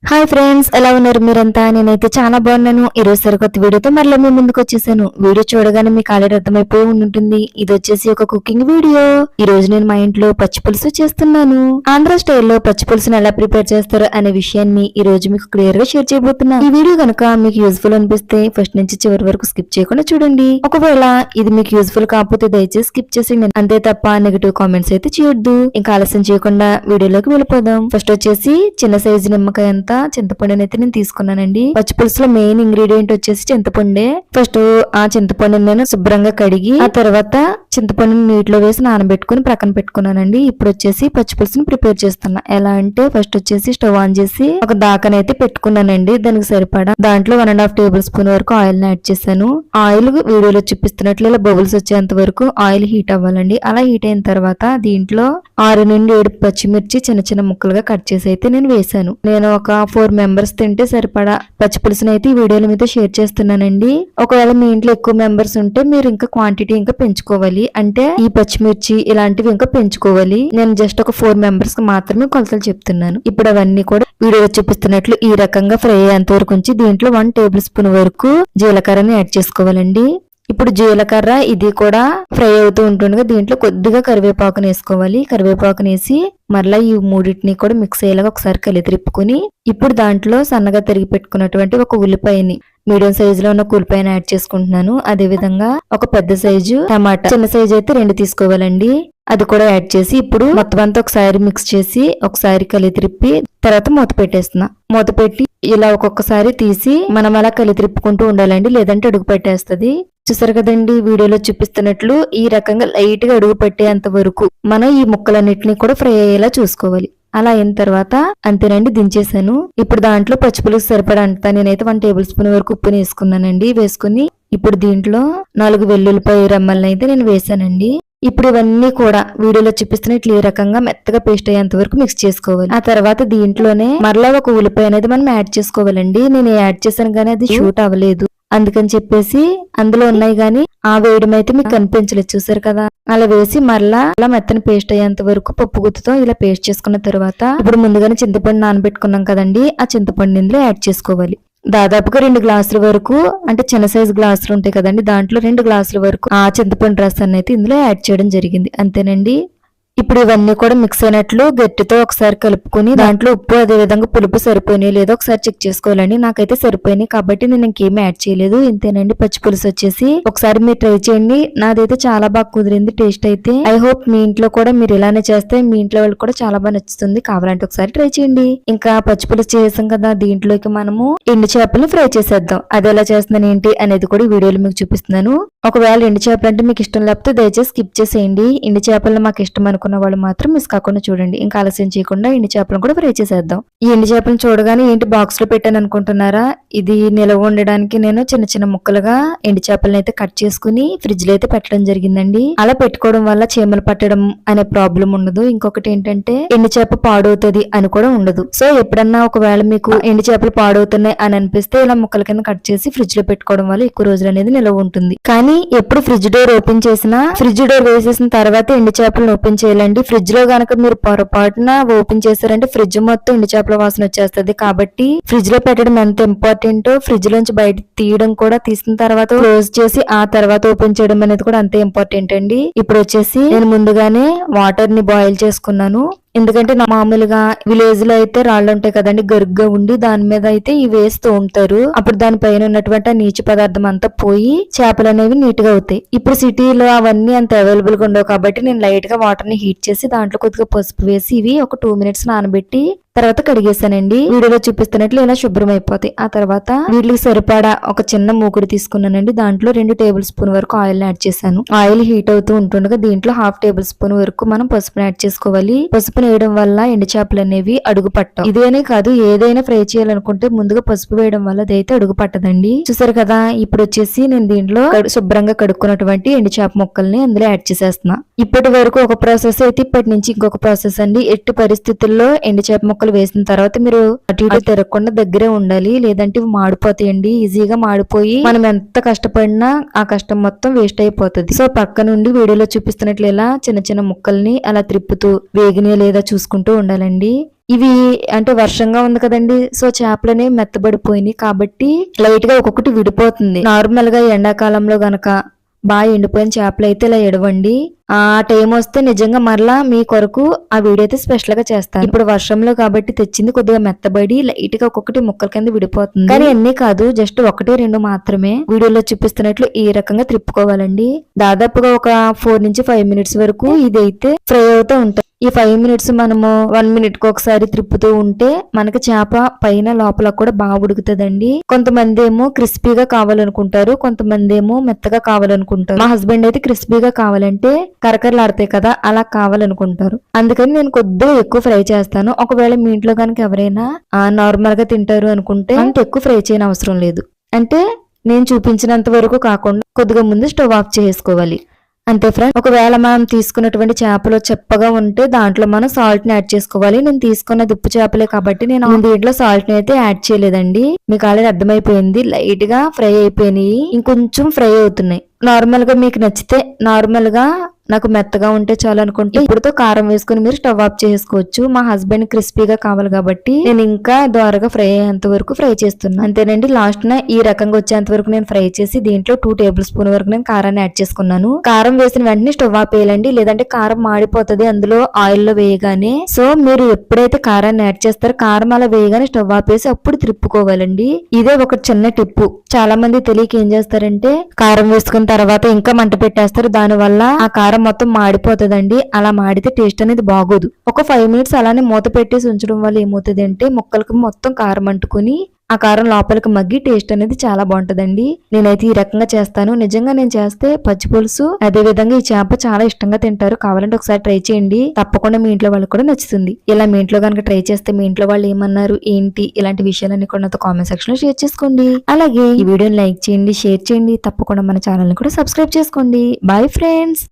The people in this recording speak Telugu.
హాయ్ ఫ్రెండ్స్, ఎలా ఉన్నారు మీరంతా? నేనైతే చాలా బాగున్నాను. ఈరోజు సరికొత్త వీడియోతో మరలా మీ ముందుకు వచ్చేసాను. వీడియో చూడగానే మీకు ఆల్రెడీ అర్థమైపోయి ఉంటుంది. ఇది వచ్చేసి ఒక కుకింగ్ వీడియో. ఈ రోజు నేను మా ఇంట్లో పచ్చి పులుసు చేస్తున్నాను. ఆంధ్ర స్టైల్లో పచ్చి పులుసును ఎలా ప్రిపేర్ చేస్తారు అనే విషయాన్ని ఈ రోజు మీకు క్లియర్ గా షేర్ చేయబోతున్నా. ఈ వీడియో కనుక మీకు యూస్ఫుల్ అనిపిస్తే ఫస్ట్ నుంచి చివరి వరకు స్కిప్ చేయకుండా చూడండి. ఒకవేళ ఇది మీకు యూస్ఫుల్ కాకపోతే దయచేసి స్కిప్ చేసేయండి. అంతే తప్ప నెగిటివ్ కామెంట్స్ అయితే చేయొద్దు. ఇంకా ఆలస్యం చేయకుండా వీడియోలోకి వెళ్ళిపోదాం. ఫస్ట్ వచ్చేసి చిన్న సైజు నిమ్మకాయ అంతా చింతపండుని అయితే నేను తీసుకున్నానండి. పచ్చి పులుసులో మెయిన్ ఇంగ్రీడియంట్ వచ్చేసి చింతపండే. ఫస్ట్ ఆ చింతపండుని నేను శుభ్రంగా కడిగి ఆ తర్వాత చింతపండుని నీటిలో వేసి నానబెట్టుకుని ప్రక్కన పెట్టుకున్నానండి. ఇప్పుడు వచ్చేసి పచ్చి పులుసుని ప్రిపేర్ చేస్తున్నా. ఎలా అంటే ఫస్ట్ వచ్చేసి స్టవ్ ఆన్ చేసి ఒక దాకనైతే పెట్టుకున్నానండి. దానికి సరిపడా దాంట్లో 1.5 టేబుల్ స్పూన్ వరకు ఆయిల్ ని యాడ్ చేశాను. ఆయిల్ వీడియోలో చూపిస్తున్నట్లు ఇలా బబుల్స్ వచ్చేంత వరకు ఆయిల్ హీట్ అవ్వాలండి. అలా హీట్ అయిన తర్వాత దీంట్లో 6 నుండి 7 పచ్చిమిర్చి చిన్న చిన్న ముక్కలుగా కట్ చేసి అయితే నేను వేసాను. నేను ఒక 4 మెంబర్స్ తింటే సరిపడా పచ్చి పులుసుని అయితే ఈ వీడియోలో మీతో షేర్ చేస్తున్నానండి. ఒకవేళ మీ ఇంట్లో ఎక్కువ మెంబర్స్ ఉంటే మీరు ఇంకా క్వాంటిటీ ఇంకా పెంచుకోవాలి. అంటే ఈ పచ్చిమిర్చి ఇలాంటివి ఇంకా పెంచుకోవాలి. నేను జస్ట్ ఒక 4 మెంబర్స్ కి మాత్రమే కొలతలు చెప్తున్నాను. ఇప్పుడు అవన్నీ కూడా వీడియోలో చూపిస్తున్నట్లు ఈ రకంగా ఫ్రై అయ్యేంత వరకు ఉంచి దీంట్లో 1 టేబుల్ స్పూన్ వరకు జీలకర్రని యాడ్ చేసుకోవాలండి. ఇప్పుడు జీలకర్ర ఇది కూడా ఫ్రై అవుతూ ఉంటుండగా దీంట్లో కొద్దిగా కరివేపాకుని వేసుకోవాలి. కరివేపాకుని వేసి మరలా ఈ మూడింటిని కూడా మిక్స్ అయ్యేలాగా ఒకసారి కలిపి ఇప్పుడు దాంట్లో సన్నగా తరిగి పెట్టుకున్నటువంటి ఒక ఉల్లిపాయని మీడియం సైజు లో ఉన్న ఉల్లిపాయని యాడ్ చేసుకుంటున్నాను. అదే విధంగా ఒక పెద్ద సైజు టమాటా, చిన్న సైజు అయితే 2 తీసుకోవాలండి. అది కూడా యాడ్ చేసి ఇప్పుడు మొత్తం అంతా ఒకసారి మిక్స్ చేసి ఒకసారి కలిపి తర్వాత మూత పెట్టేస్తున్నా. మూత పెట్టి ఇలా ఒక్కొక్కసారి తీసి మనం అలా కలిపి ఉండాలండి, లేదంటే అడుగు పెట్టేస్తుంది. చూసారు కదండి వీడియోలో చూపిస్తున్నట్లు ఈ రకంగా లైట్ గా అడుగు పెట్టేంత వరకు మనం ఈ ముక్కలన్నిటిని కూడా ఫ్రై అయ్యేలా చూసుకోవాలి. అలా అయిన తర్వాత అంతేనండి, దించేసాను. ఇప్పుడు దాంట్లో పచ్చి పులుసు సరిపడంతా నేనైతే 1 టేబుల్ స్పూన్ వరకు ఉప్పుని వేసుకున్నానండి. వేసుకుని ఇప్పుడు దీంట్లో 4 వెల్లుల్లిపాయ రెమ్మల్ని అయితే నేను వేసానండి. ఇప్పుడు ఇవన్నీ కూడా వీడియోలో చూపిస్తున్నట్లు ఈ రకంగా మెత్తగా పేస్ట్ అయ్యేంత వరకు మిక్స్ చేసుకోవాలి. ఆ తర్వాత దీంట్లోనే మరలా ఒక ఉల్లిపాయ అనేది మనం యాడ్ చేసుకోవాలండి. నేను యాడ్ చేశాను కానీ అది షూట్ అవ్వలేదు. అందుకని చెప్పేసి అందులో ఉన్నాయి గానీ ఆ వేయడం అయితే మీకు కనిపించలేదు. చూసారు కదా, అలా వేసి మరలా అలా మెత్తని పేస్ట్ అయ్యేంత వరకు పప్పు గుత్తుతో ఇలా పేస్ట్ చేసుకున్న తర్వాత ఇప్పుడు ముందుగానే చింతపండు నానబెట్టుకున్నాం కదండి, ఆ చింతపండు ఇందులో యాడ్ చేసుకోవాలి. దాదాపుగా 2 గ్లాసుల వరకు, అంటే చిన్న సైజు గ్లాసులు ఉంటాయి కదండి, దాంట్లో 2 గ్లాసుల వరకు ఆ చింతపండు రసాన్ని అయితే ఇందులో యాడ్ చేయడం జరిగింది. అంతేనండి. ఇప్పుడు ఇవన్నీ కూడా మిక్స్ అయినట్లు గట్టితో ఒకసారి కలుపుకొని దాంట్లో ఉప్పు అదే విధంగా పులుపు సరిపోయినాయి లేదో ఒకసారి చెక్ చేసుకోవాలండి. నాకైతే సరిపోయినాయి కాబట్టి నేను ఇంకేమీ యాడ్ చేయలేదు. ఇంతేనండి పచ్చి పులుసు వచ్చేసి. ఒకసారి మీరు ట్రై చేయండి. నాదైతే చాలా బాగా కుదిరింది టేస్ట్ అయితే. ఐ హోప్ మీ ఇంట్లో కూడా మీరు ఇలానే చేస్తే మీ ఇంట్లో వాళ్ళకి కూడా చాలా బాగా నచ్చుతుంది. కావాలంటే ఒకసారి ట్రై చేయండి. ఇంకా పచ్చి పులుసు చేసాం కదా, దీంట్లోకి మనము ఎండు చేపలను ఫ్రై చేసేద్దాం. అది ఎలా చేస్తున్నాను ఏంటి అనేది కూడా ఈ వీడియోలో మీకు చూపిస్తున్నాను. ఒకవేళ ఎండు చేపలు అంటే మీకు ఇష్టం లేకపోతే దయచేసి స్కిప్ చేసేయండి. ఎండు చేపలను మాకు ఇష్టం అనుకున్న వాళ్ళు మాత్రం మిస్ కాకుండా చూడండి. ఇంకా ఆలస్యం చేయకుండా ఎండు చేపలను కూడా ఫ్రై చేసేద్దాం. ఈ ఎండు చేపలను చూడగానే ఏంటి బాక్స్ లో పెట్టాను అనుకుంటున్నారా? ఇది నిలవ ఉండడానికి నేను చిన్న చిన్న ముక్కలుగా ఎండు చేపలను అయితే కట్ చేసుకుని ఫ్రిడ్జ్ లో అయితే పెట్టడం జరిగిందండి. అలా పెట్టుకోవడం వల్ల చీమలు పట్టడం అనే ప్రాబ్లం ఉండదు. ఇంకొకటి ఏంటంటే ఎండు చేప పాడవుతుంది అని కూడా ఉండదు. సో ఎప్పుడన్నా ఒకవేళ మీకు ఎండు చేపలు పాడవుతున్నాయి అని అనిపిస్తే ఇలా ముక్కల కింద కట్ చేసి ఫ్రిడ్జ్ లో పెట్టుకోవడం వల్ల ఎక్కువ రోజులు అనేది నిలవ ఉంటుంది. కానీ ఎప్పుడు ఫ్రిడ్జ్ డోర్ ఓపెన్ చేసినా ఫ్రిడ్జ్ డోర్ వేసేసిన తర్వాత ఎండు చేపలను ఓపెన్ చేయాలండి. ఫ్రిడ్జ్ లో గనక మీరు పొరపాటున ఓపెన్ చేశారంటే ఫ్రిడ్జ్ మొత్తం ఎండు చేపల వాసన వచ్చేస్తుంది. కాబట్టి ఫ్రిడ్జ్ లో పెట్టడం ఎంత ఇంపార్టెంట్, ఫ్రిడ్జ్ లోంచి బయట తీయడం కూడా, తీసిన తర్వాత క్లోజ్ చేసి ఆ తర్వాత ఓపెన్ చేయడం అనేది కూడా అంతే ఇంపార్టెంట్ అండి. ఇప్పుడు వచ్చేసి నేను ముందుగానే వాటర్ ని బాయిల్ చేసుకున్నాను. ఎందుకంటే మామూలుగా విలేజ్ లో అయితే రాళ్ళు ఉంటాయి కదండి, గరుగ్గా ఉండి దాని మీద అయితే ఇవి వేసి తోముతారు. అప్పుడు దానిపైన ఉన్నటువంటి నీచు పదార్థం అంతా పోయి చేపలు అనేవి నీట్ గా అవుతాయి. ఇప్పుడు సిటీలో అవన్నీ అంత అవైలబుల్ గా ఉండవు కాబట్టి నేను లైట్ గా వాటర్ ని హీట్ చేసి దాంట్లో కొద్దిగా పసుపు వేసి ఇవి ఒక 2 మినిట్స్ నానబెట్టి తర్వాత కడిగేసానండి. వీడియోలో చూపిస్తున్నట్లు ఇలా శుభ్రం అయిపోతాయి. ఆ తర్వాత వీటికి సరిపడా ఒక చిన్న మూకుడు తీసుకున్నానండి. దాంట్లో 2 టేబుల్ స్పూన్ వరకు ఆయిల్ యాడ్ చేశాను. ఆయిల్ హీట్ అవుతూ ఉంటుండగా దీంట్లో 1/2 టేబుల్ స్పూన్ వరకు మనం పసుపుని యాడ్ చేసుకోవాలి. పసుపుని వేయడం వల్ల ఎండు చేపలు అనేవి అడుగు పట్టవు. ఇదేనే కాదు, ఏదైనా ఫ్రై చేయాలనుకుంటే ముందుగా పసుపు వేయడం వల్ల అదైతే అడుగు పట్టదండి. చూసారు కదా, ఇప్పుడు వచ్చేసి నేను దీంట్లో శుభ్రంగా కడుక్కున్నటువంటి ఎండు చేప ముక్కల్ని అందులో యాడ్ చేసేస్తున్నా. ఇప్పటి వరకు ఒక ప్రాసెస్ అయితే ఇప్పటి నుంచి ఇంకొక ప్రాసెస్ అండి. ఎట్టి పరిస్థితుల్లో ఎండు చేప ముక్కలు వేసిన తర్వాత మీరు అటు ఇటు తిరగకుండా దగ్గరే ఉండాలి, లేదంటే ఇవి మాడిపోతాయండి. ఈజీగా మాడిపోయి మనం ఎంత కష్టపడినా ఆ కష్టం మొత్తం వేస్ట్ అయిపోతుంది. సో పక్క నుండి వీడియోలో చూపిస్తున్నట్లు ఇలా చిన్న చిన్న ముక్కల్ని అలా త్రిప్పుతూ వేగిని లేదా చూసుకుంటూ ఉండాలండి. ఇవి అంటే వర్షంగా ఉంది కదండి, సో చేపలనేవి మెత్తబడిపోయినాయి కాబట్టి లైట్ గా ఒక్కొక్కటి విడిపోతుంది. నార్మల్ గా ఎండాకాలంలో గనక బాగా ఎండిపోయిన చేపలు అయితే ఇలా ఎడవండి. ఆ టైం వస్తే నిజంగా మరలా మీ కొరకు ఆ వీడియో అయితే స్పెషల్ గా చేస్తాను. ఇప్పుడు వర్షంలో కాబట్టి తెచ్చింది కొద్దిగా మెత్తబడి లైట్ గా ఒక్కొక్కటి ముక్కల కింద విడిపోతుంది. కానీ అన్ని కాదు, జస్ట్ 1-2 మాత్రమే. వీడియోలో చూపిస్తున్నట్లు ఈ రకంగా త్రిప్పుకోవాలండి. దాదాపుగా ఒక 4 నుంచి 5 మినిట్స్ వరకు ఇది అయితే ఫ్రై అవుతూ ఉంటాయి. ఈ 5 మినిట్స్ మనము 1 మినిట్ కి ఒకసారి త్రిప్పుతూ ఉంటే మనకి చేప పైన లోపల కూడా బాగా ఉడుకుతుందండి. కొంతమంది ఏమో క్రిస్పీగా కావాలనుకుంటారు, కొంతమంది ఏమో మెత్తగా కావాలనుకుంటారు. మా హస్బెండ్ అయితే క్రిస్పీగా కావాలంటే కరకరలాడతాయి కదా, అలా కావాలనుకుంటారు. అందుకని నేను కొద్దిగా ఎక్కువ ఫ్రై చేస్తాను. ఒకవేళ మీ ఇంట్లో కనుక ఎవరైనా నార్మల్ గా తింటారు అనుకుంటే అంత ఎక్కువ ఫ్రై చేయని అవసరం లేదు. అంటే నేను చూపించినంత వరకు కాకుండా కొద్దిగా ముందు స్టవ్ ఆఫ్ చేసుకోవాలి అంతే ఫ్రెండ్. ఒకవేళ మనం తీసుకున్నటువంటి చేపలు చెప్పగా ఉంటే దాంట్లో మనం సాల్ట్ ని యాడ్ చేసుకోవాలి. నేను తీసుకున్న ఉప్పు చేపలే కాబట్టి నేను దీంట్లో సాల్ట్ ని అయితే యాడ్ చేయలేదండి. మీకు ఆల్రెడీ అర్థమైపోయింది, లైట్ గా ఫ్రై అయిపోయినాయి, ఇంకొంచెం ఫ్రై అవుతున్నాయి. నార్మల్ గా మీకు నచ్చితే నార్మల్ గా నాకు మెత్తగా ఉంటే చాలు అనుకుంటే ఇప్పుడుతో కారం వేసుకుని మీరు స్టవ్ ఆఫ్ చేసుకోవచ్చు. మా హస్బెండ్ క్రిస్పీగా కావాలి కాబట్టి నేను ఇంకా ద్వారగా ఫ్రై అయ్యేంత వరకు ఫ్రై చేస్తున్నాను. అంతేనండి, లాస్ట్ న ఈ రకంగా వచ్చేంత వరకు నేను ఫ్రై చేసి దీంట్లో 2 టేబుల్ స్పూన్ వరకు నేను కారాన్ని యాడ్ చేసుకున్నాను. కారం వేసిన వెంటనే స్టవ్ ఆఫ్ వేయాలండి, లేదంటే కారం మాడిపోతుంది అందులో ఆయిల్ లో వేయగానే. సో మీరు ఎప్పుడైతే కారాన్ని యాడ్ చేస్తారో కారం అలా వేయగానే స్టవ్ ఆఫ్ వేసి అప్పుడు త్రిప్పుకోవాలండి. ఇదే ఒక చిన్న టిప్పు. చాలా మంది తెలియక ఏం చేస్తారంటే కారం వేసుకున్న తర్వాత ఇంకా మంట పెట్టేస్తారు, దాని వల్ల ఆ కారం మొత్తం మాడిపోతుందండి. అలా మాడితే టేస్ట్ అనేది బాగోదు. ఒక 5 మినిట్స్ అలానే మూత పెట్టేసి ఉంచడం వల్ల ఏమవుతుంది అంటే ముక్కలకు మొత్తం కారం అంటుకుని ఆ కారం లోపలికి మగ్గి టేస్ట్ అనేది చాలా బాగుంటదండి. నేనైతే ఈ రకంగా చేస్తాను. నిజంగా నేను చేస్తే పచ్చి పులుసు అదే విధంగా ఈ చేప చాలా ఇష్టంగా తింటారు. కావాలంటే ఒకసారి ట్రై చేయండి, తప్పకుండా మీ ఇంట్లో వాళ్ళకి కూడా నచ్చుతుంది. ఇలా మీ ఇంట్లో కనుక ట్రై చేస్తే మీ ఇంట్లో వాళ్ళు ఏమన్నారు ఏంటి ఇలాంటి విషయాలన్నీ కూడా నాతో కామెంట్ సెక్షన్ లో షేర్ చేసుకోండి. అలాగే ఈ వీడియోని లైక్ చేయండి, షేర్ చేయండి, తప్పకుండా మన ఛానల్ ని కూడా సబ్స్క్రైబ్ చేసుకోండి. Bye friends.